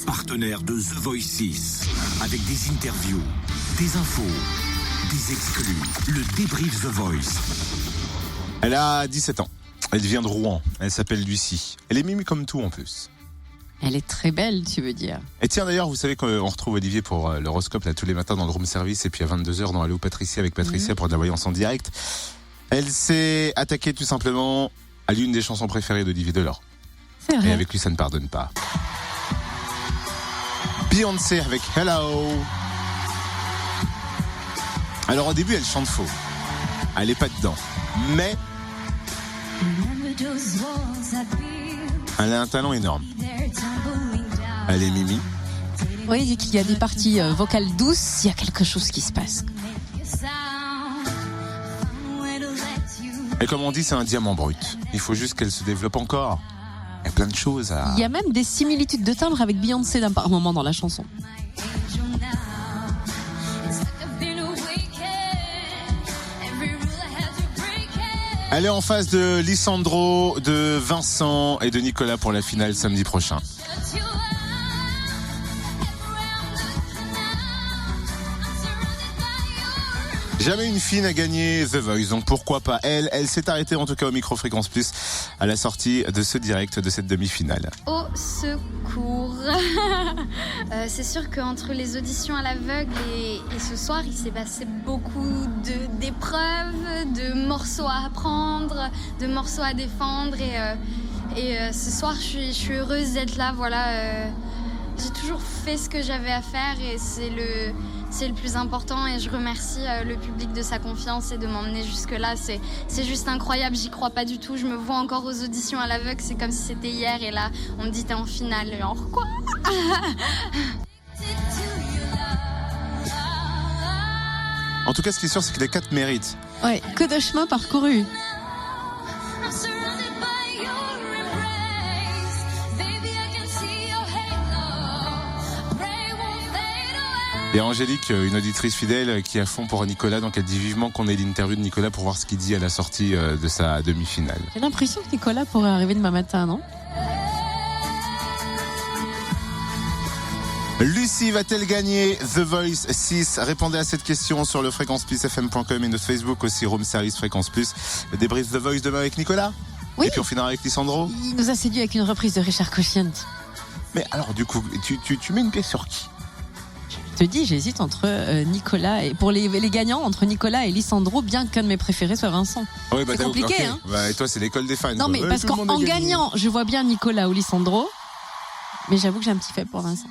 partenaire de The Voice 6, avec des interviews, des infos, des exclus, le débrief The Voice. Elle a 17 ans. Elle vient de Rouen. Elle s'appelle Lucie. Elle est mimi comme tout en plus. Elle est très belle, tu veux dire. Et tiens, d'ailleurs, vous savez qu'on retrouve Olivier pour l'horoscope là tous les matins dans le room service et puis à 22h dans Allo Patricia avec Patricia pour de la voyance en direct. Elle s'est attaquée tout simplement à l'une des chansons préférées d'Olivier Delors. C'est vrai. Et avec lui, ça ne pardonne pas. Beyoncé avec Hello. Alors au début, elle chante faux. Elle est pas dedans. Mais elle a un talent énorme. Elle est mimi. Oui, dès qu'il y a des parties vocales douces, il y a quelque chose qui se passe. Et comme on dit, c'est un diamant brut. Il faut juste qu'elle se développe encore. Il y a plein de choses à... Il y a même des similitudes de timbre avec Beyoncé par moment dans la chanson. Elle est en face de Lisandro, de Vincent et de Nicolas pour la finale samedi prochain. Jamais une fille n'a gagné The Voice, donc pourquoi pas elle. Elle s'est arrêtée en tout cas au Micro Fréquence Plus à la sortie de ce direct, de cette demi-finale. Au secours. C'est sûr qu'entre les auditions à l'aveugle et ce soir, il s'est passé beaucoup d'épreuves, de morceaux à apprendre, de morceaux à défendre. Et ce soir, je suis heureuse d'être là. Voilà, j'ai toujours fait ce que j'avais à faire et c'est le plus important. Et je remercie le public de sa confiance et de m'emmener jusque-là. C'est juste incroyable, j'y crois pas du tout. Je me vois encore aux auditions à l'aveugle, c'est comme si c'était hier. Et là, on me dit t'es en finale. Alors quoi? En tout cas, ce qui est sûr, c'est que les 4 méritent. Ouais, que de chemin parcouru. Il y a Angélique, une auditrice fidèle, qui est à fond pour Nicolas, donc elle dit vivement qu'on ait l'interview de Nicolas pour voir ce qu'il dit à la sortie de sa demi-finale. J'ai l'impression que Nicolas pourrait arriver demain matin, non? Lucie va-t-elle gagner The Voice 6? Répondez à cette question sur le fréquenceplusfm.com et notre Facebook aussi, Room Service Fréquence Plus. Le débrief The Voice demain avec Nicolas? Oui. Et puis on finira avec Lisandro? Il nous a séduit avec une reprise de Richard Cochiant. Mais alors du coup, tu mets une pièce sur qui? Je te dis, j'hésite entre Nicolas et pour les gagnants entre Nicolas et Lisandro, bien qu'un de mes préférés soit Vincent. Oui, c'est compliqué, okay. hein. Bah, et toi, c'est l'école des fans. Non, mais parce qu'en gagnant, je vois bien Nicolas ou Lisandro, mais j'avoue que j'ai un petit faible pour Vincent.